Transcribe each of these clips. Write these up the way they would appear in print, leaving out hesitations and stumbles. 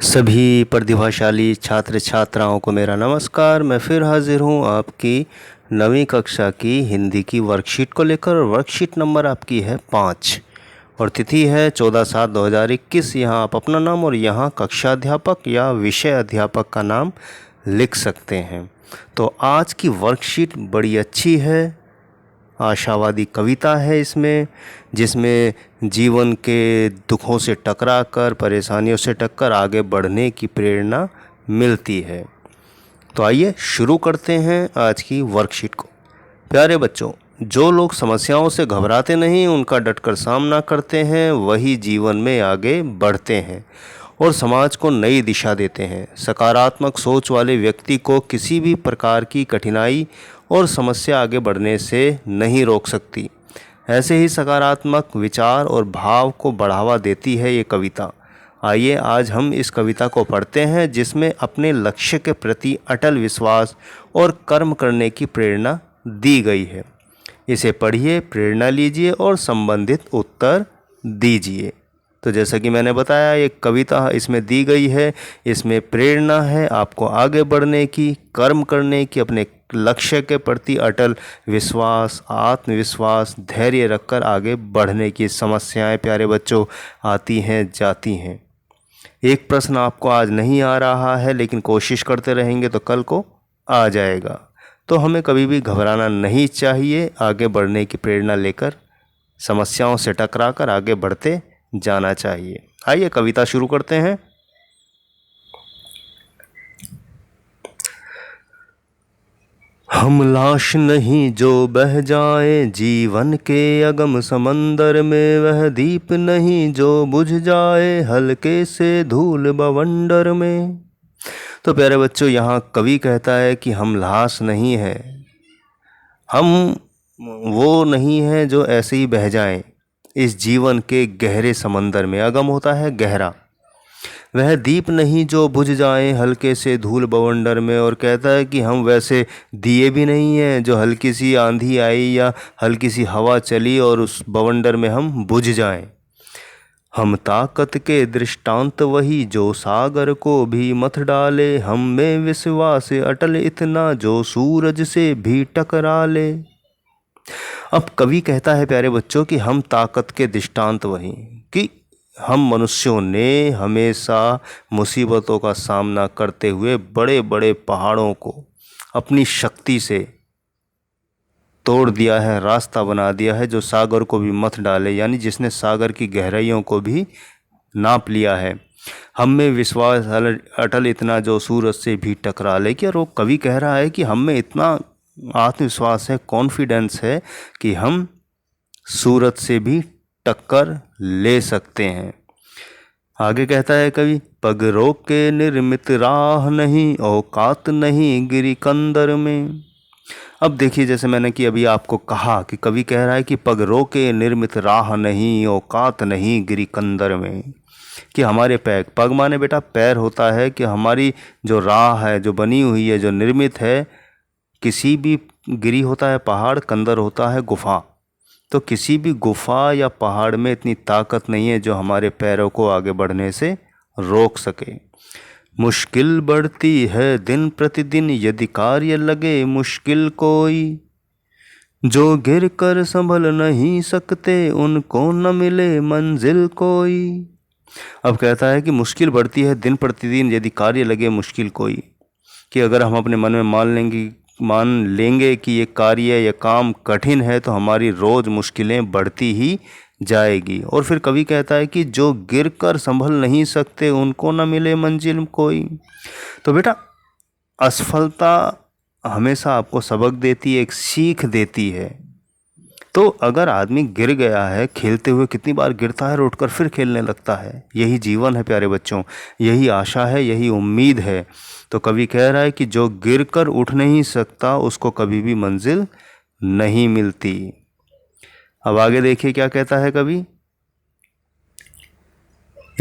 सभी प्रतिभाशाली छात्र छात्राओं को मेरा नमस्कार। मैं फिर हाजिर हूँ आपकी नवीं कक्षा की हिंदी की वर्कशीट को लेकर। और वर्कशीट नंबर आपकी है 5 और तिथि है 14/7/2021। यहाँ आप अपना नाम और यहाँ कक्षा अध्यापक या विषय अध्यापक का नाम लिख सकते हैं। तो आज की वर्कशीट बड़ी अच्छी है, आशावादी कविता है इसमें, जिसमें जीवन के दुखों से टकराकर, परेशानियों से टक्कर आगे बढ़ने की प्रेरणा मिलती है। तो आइए शुरू करते हैं आज की वर्कशीट को। प्यारे बच्चों, जो लोग समस्याओं से घबराते नहीं, उनका डटकर सामना करते हैं, वही जीवन में आगे बढ़ते हैं और समाज को नई दिशा देते हैं। सकारात्मक सोच वाले व्यक्ति को किसी भी प्रकार की कठिनाई और समस्या आगे बढ़ने से नहीं रोक सकती। ऐसे ही सकारात्मक विचार और भाव को बढ़ावा देती है ये कविता। आइए आज हम इस कविता को पढ़ते हैं, जिसमें अपने लक्ष्य के प्रति अटल विश्वास और कर्म करने की प्रेरणा दी गई है। इसे पढ़िए, प्रेरणा लीजिए और संबंधित उत्तर दीजिए। तो जैसा कि मैंने बताया, एक कविता इसमें दी गई है, इसमें प्रेरणा है आपको आगे बढ़ने की, कर्म करने की, अपने लक्ष्य के प्रति अटल विश्वास, आत्मविश्वास, धैर्य रखकर आगे बढ़ने की। समस्याएं प्यारे बच्चों आती हैं जाती हैं। एक प्रश्न आपको आज नहीं आ रहा है, लेकिन कोशिश करते रहेंगे तो कल को आ जाएगा। तो हमें कभी भी घबराना नहीं चाहिए, आगे बढ़ने की प्रेरणा लेकर समस्याओं से टकराकर आगे बढ़ते जाना चाहिए। आइए कविता शुरू करते हैं। हम लाश नहीं जो बह जाए जीवन के अगम समंदर में, वह दीप नहीं जो बुझ जाए हल्के से धूल बवंडर में। तो प्यारे बच्चों, यहाँ कवि कहता है कि हम लाश नहीं है, हम वो नहीं है जो ऐसे ही बह जाएं इस जीवन के गहरे समंदर में। अगम होता है गहरा। वह दीप नहीं जो बुझ जाए हल्के से धूल बवंडर में। और कहता है कि हम वैसे दिए भी नहीं हैं जो हल्की सी आंधी आई या हल्की सी हवा चली और उस बवंडर में हम बुझ जाएं। हम ताकत के दृष्टांत वही जो सागर को भी मथ डाले, हम में विश्वास अटल इतना जो सूरज से भी टकरा ले। अब कवि कहता है प्यारे बच्चों कि हम ताकत के दृष्टांत वही, कि हम मनुष्यों ने हमेशा मुसीबतों का सामना करते हुए बड़े बड़े पहाड़ों को अपनी शक्ति से तोड़ दिया है, रास्ता बना दिया है जो सागर को भी मथ डाले, यानी जिसने सागर की गहराइयों को भी नाप लिया है। हम में विश्वास अटल इतना जो सूरज से भी टकरा ले। कि वो कवि कह रहा है कि हम में इतना आत्मविश्वास है, कॉन्फिडेंस है कि हम सूरज से भी टक्कर ले सकते हैं। आगे कहता है कवि, पग रोके निर्मित राह नहीं, औकात नहीं गिरी कंदर में। अब देखिए, जैसे मैंने कि अभी आपको कहा कि कवि कह रहा है कि पग रोके निर्मित राह नहीं, औकात नहीं गिरी कंदर में। कि हमारे पैर, पग माने बेटा पैर होता है, कि हमारी जो राह है, जो बनी हुई है, जो निर्मित है, किसी भी गिरी होता है पहाड़, कंदर होता है गुफा। तो किसी भी गुफा या पहाड़ में इतनी ताकत नहीं है जो हमारे पैरों को आगे बढ़ने से रोक सके। मुश्किल बढ़ती है दिन प्रतिदिन, यदि कार्य लगे मुश्किल कोई, जो गिर कर संभल नहीं सकते उनको न मिले मंजिल कोई। अब कहता है कि मुश्किल बढ़ती है दिन प्रतिदिन, यदि कार्य लगे मुश्किल कोई। कि अगर हम अपने मन में मान लेंगे कि ये कार्य या काम कठिन है, तो हमारी रोज़ मुश्किलें बढ़ती ही जाएगी। और फिर कवि कहता है कि जो गिरकर संभल नहीं सकते उनको न मिले मंजिल कोई। तो बेटा, असफलता हमेशा आपको सबक देती है, एक सीख देती है। तो अगर आदमी गिर गया है, खेलते हुए कितनी बार गिरता है और उठकर फिर खेलने लगता है। यही जीवन है प्यारे बच्चों, यही आशा है, यही उम्मीद है। तो कवि कह रहा है कि जो गिरकर उठ नहीं सकता उसको कभी भी मंजिल नहीं मिलती। अब आगे देखिए क्या कहता है कवि।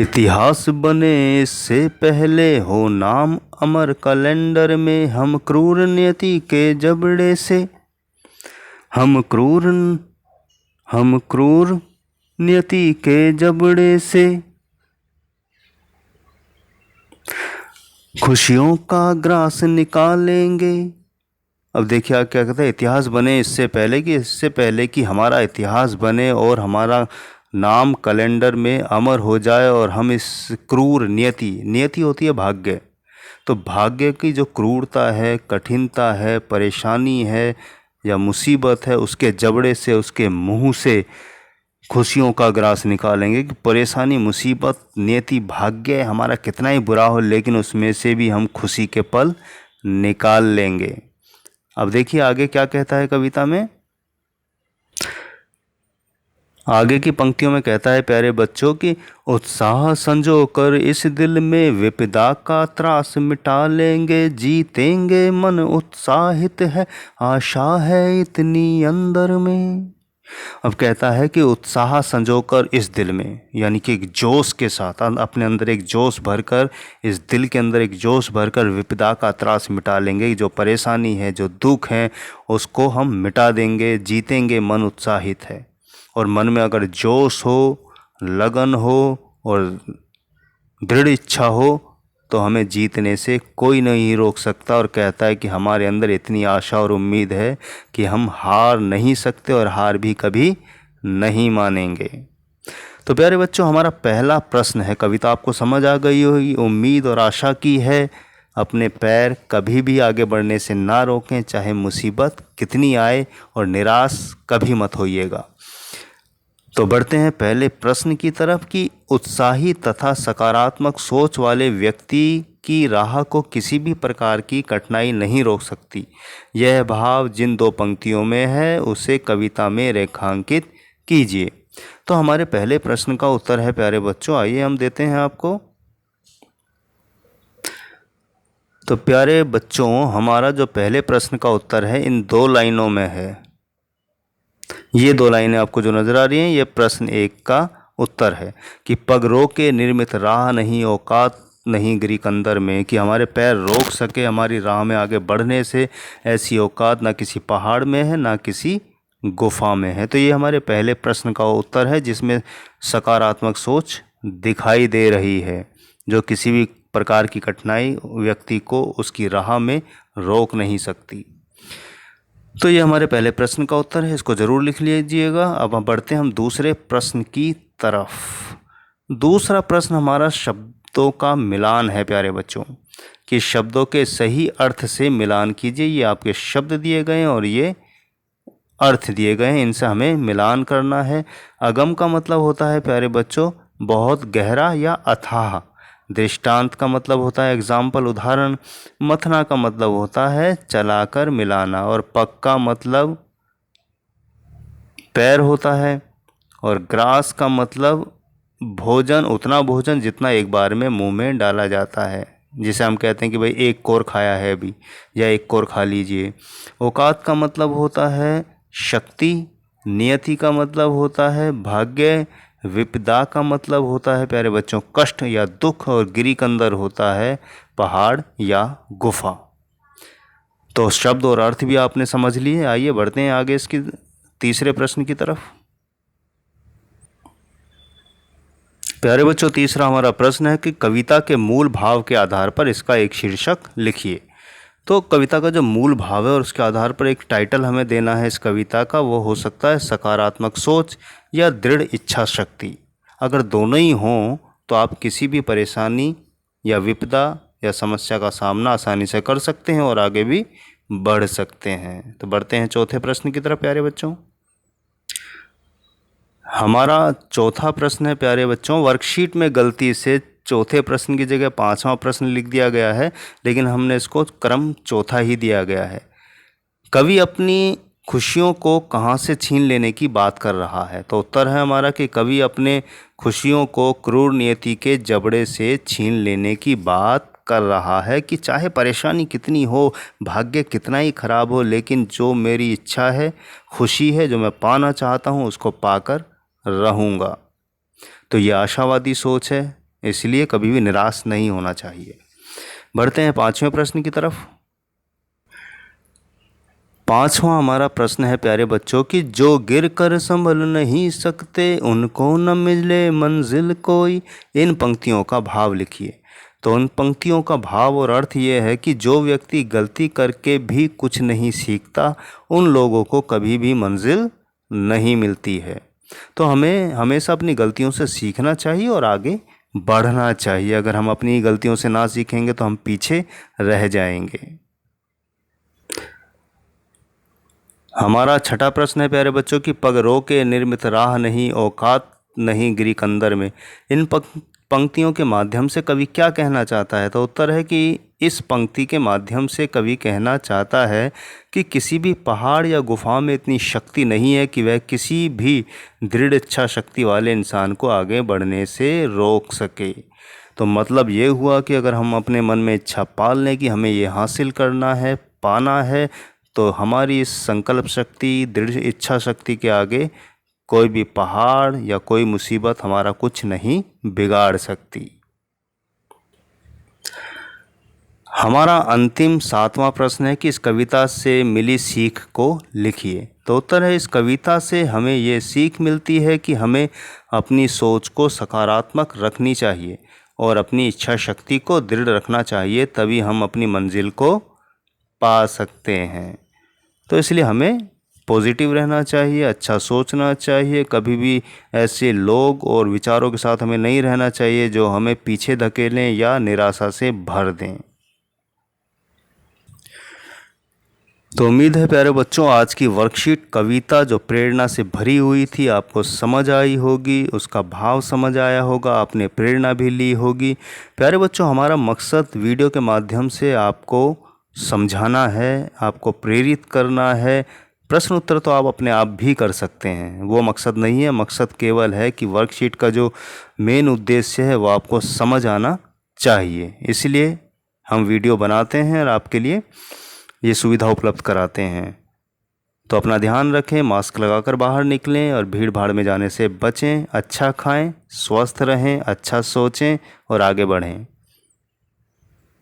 इतिहास बने इससे पहले हो नाम अमर कैलेंडर में, हम क्रूर नियति के जबड़े से, हम क्रूर नियति के जबड़े से खुशियों का ग्रास निकालेंगे। अब देखिए क्या कहते हैं, इतिहास बने इससे पहले कि हमारा इतिहास बने और हमारा नाम कैलेंडर में अमर हो जाए और हम इस क्रूर नियति होती है भाग्य, तो भाग्य की जो क्रूरता है, कठिनता है, परेशानी है या मुसीबत है, उसके जबड़े से, उसके मुंह से खुशियों का ग्रास निकालेंगे। कि परेशानी, मुसीबत, नियति, भाग्य हमारा कितना ही बुरा हो, लेकिन उसमें से भी हम खुशी के पल निकाल लेंगे। अब देखिए आगे क्या कहता है कविता में। आगे की पंक्तियों में कहता है प्यारे बच्चों कि उत्साह संजो कर इस दिल में विपदा का त्रास मिटा लेंगे, जीतेंगे मन उत्साहित है, आशा है इतनी अंदर में। अब कहता है कि उत्साह संजोकर इस दिल में, यानी कि एक जोश के साथ, अपने अंदर एक जोश भरकर, इस दिल के अंदर एक जोश भरकर विपदा का त्रास मिटा लेंगे। जो परेशानी है, जो दुख है, उसको हम मिटा देंगे, जीतेंगे मन उत्साहित है। और मन में अगर जोश हो, लगन हो और दृढ़ इच्छा हो तो हमें जीतने से कोई नहीं रोक सकता। और कहता है कि हमारे अंदर इतनी आशा और उम्मीद है कि हम हार नहीं सकते और हार भी कभी नहीं मानेंगे। तो प्यारे बच्चों, हमारा पहला प्रश्न है, कविता आपको समझ आ गई होगी, उम्मीद और आशा की है। अपने पैर कभी भी आगे बढ़ने से ना रोकें, चाहे मुसीबत कितनी आए, और निराश कभी मत होइएगा। तो बढ़ते हैं पहले प्रश्न की तरफ कि उत्साही तथा सकारात्मक सोच वाले व्यक्ति की राह को किसी भी प्रकार की कठिनाई नहीं रोक सकती। यह भाव जिन दो पंक्तियों में है उसे कविता में रेखांकित कीजिए। तो हमारे पहले प्रश्न का उत्तर है प्यारे बच्चों, आइए हम देते हैं आपको। तो प्यारे बच्चों, हमारा जो पहले प्रश्न का उत्तर है इन दो लाइनों में है। ये दो लाइनें आपको जो नज़र आ रही हैं, ये प्रश्न एक का उत्तर है कि पग रोके निर्मित राह नहीं, औकात नहीं गिरी कंदर में। कि हमारे पैर रोक सके हमारी राह में आगे बढ़ने से, ऐसी औकात ना किसी पहाड़ में है, ना किसी गुफा में है। तो ये हमारे पहले प्रश्न का उत्तर है, जिसमें सकारात्मक सोच दिखाई दे रही है, जो किसी भी प्रकार की कठिनाई व्यक्ति को उसकी राह में रोक नहीं सकती। तो ये हमारे पहले प्रश्न का उत्तर है, इसको ज़रूर लिख लीजिएगा। अब हम बढ़ते हैं हम दूसरे प्रश्न की तरफ। दूसरा प्रश्न हमारा शब्दों का मिलान है प्यारे बच्चों, कि शब्दों के सही अर्थ से मिलान कीजिए। ये आपके शब्द दिए गए हैं और ये अर्थ दिए गए हैं, इनसे हमें मिलान करना है। अगम का मतलब होता है प्यारे बच्चों बहुत गहरा या अथाह। दृष्टांत का मतलब होता है एग्जाम्पल, उदाहरण। मथना का मतलब होता है चलाकर मिलाना। और पग का मतलब पैर होता है। और ग्रास का मतलब भोजन, उतना भोजन जितना एक बार में मुंह में डाला जाता है, जिसे हम कहते हैं कि भाई एक कोर खाया है अभी, या एक कोर खा लीजिए। औकात का मतलब होता है शक्ति। नियति का मतलब होता है भाग्य। विपदा का मतलब होता है प्यारे बच्चों कष्ट या दुख। और गिरिकंदर होता है पहाड़ या गुफा। तो शब्द और अर्थ भी आपने समझ लिए। आइए बढ़ते हैं आगे इसकी तीसरे प्रश्न की तरफ। प्यारे बच्चों, तीसरा हमारा प्रश्न है कि कविता के मूल भाव के आधार पर इसका एक शीर्षक लिखिए। तो कविता का जो मूल भाव है और उसके आधार पर एक टाइटल हमें देना है इस कविता का, वो हो सकता है सकारात्मक सोच या दृढ़ इच्छा शक्ति। अगर दोनों ही हों तो आप किसी भी परेशानी या विपदा या समस्या का सामना आसानी से कर सकते हैं और आगे भी बढ़ सकते हैं। तो बढ़ते हैं चौथे प्रश्न की तरफ प्यारे बच्चों। हमारा चौथा प्रश्न है प्यारे बच्चों, वर्कशीट में गलती से चौथे प्रश्न की जगह पांचवा प्रश्न लिख दिया गया है, लेकिन हमने इसको क्रम चौथा ही दिया गया है। कवि अपनी खुशियों को कहाँ से छीन लेने की बात कर रहा है। तो उत्तर है हमारा कि कवि अपने खुशियों को क्रूर नियति के जबड़े से छीन लेने की बात कर रहा है। कि चाहे परेशानी कितनी हो, भाग्य कितना ही खराब हो, लेकिन जो मेरी इच्छा है, खुशी है, जो मैं पाना चाहता हूँ, उसको पाकर रहूँगा। तो ये आशावादी सोच है, इसलिए कभी भी निराश नहीं होना चाहिए। बढ़ते हैं पांचवें प्रश्न की तरफ। पांचवा हमारा प्रश्न है प्यारे बच्चों कि जो गिर कर संभल नहीं सकते उनको न मिले मंजिल कोई। इन पंक्तियों का भाव लिखिए। तो उन पंक्तियों का भाव और अर्थ ये है कि जो व्यक्ति गलती करके भी कुछ नहीं सीखता, उन लोगों को कभी भी मंजिल नहीं मिलती है। तो हमें हमेशा अपनी गलतियों से सीखना चाहिए और आगे बढ़ना चाहिए। अगर हम अपनी गलतियों से ना सीखेंगे तो हम पीछे रह जाएंगे। हमारा छठा प्रश्न है प्यारे बच्चों की, पग रोके निर्मित राह नहीं, औकात नहीं गिरी कंदर में। इन पंक्तियों के माध्यम से कवि क्या कहना चाहता है? तो उत्तर है कि इस पंक्ति के माध्यम से कवि कहना चाहता है कि किसी भी पहाड़ या गुफा में इतनी शक्ति नहीं है कि वह किसी भी दृढ़ इच्छा शक्ति वाले इंसान को आगे बढ़ने से रोक सके। तो मतलब ये हुआ कि अगर हम अपने मन में इच्छा पाल लें कि हमें ये हासिल करना है, पाना है, तो हमारी इस संकल्प शक्ति, दृढ़ इच्छा शक्ति के आगे कोई भी पहाड़ या कोई मुसीबत हमारा कुछ नहीं बिगाड़ सकती। हमारा अंतिम सातवां प्रश्न है कि इस कविता से मिली सीख को लिखिए। तो उत्तर है, इस कविता से हमें ये सीख मिलती है कि हमें अपनी सोच को सकारात्मक रखनी चाहिए और अपनी इच्छा शक्ति को दृढ़ रखना चाहिए, तभी हम अपनी मंजिल को पा सकते हैं। तो इसलिए हमें पॉजिटिव रहना चाहिए, अच्छा सोचना चाहिए, कभी भी ऐसे लोग और विचारों के साथ हमें नहीं रहना चाहिए जो हमें पीछे धकेलें या निराशा से भर दें। तो उम्मीद है प्यारे बच्चों आज की वर्कशीट कविता जो प्रेरणा से भरी हुई थी आपको समझ आई होगी, उसका भाव समझ आया होगा, आपने प्रेरणा भी ली होगी। प्यारे बच्चों हमारा मकसद वीडियो के माध्यम से आपको समझाना है, आपको प्रेरित करना है। प्रश्न उत्तर तो आप अपने आप भी कर सकते हैं, वो मकसद नहीं है। मकसद केवल है कि वर्कशीट का जो मेन उद्देश्य है वो आपको समझ आना चाहिए, इसलिए हम वीडियो बनाते हैं और आपके लिए ये सुविधा उपलब्ध कराते हैं। तो अपना ध्यान रखें, मास्क लगाकर बाहर निकलें और भीड़ भाड़ में जाने से बचें, अच्छा खाएं, स्वस्थ रहें, अच्छा सोचें और आगे बढ़ें।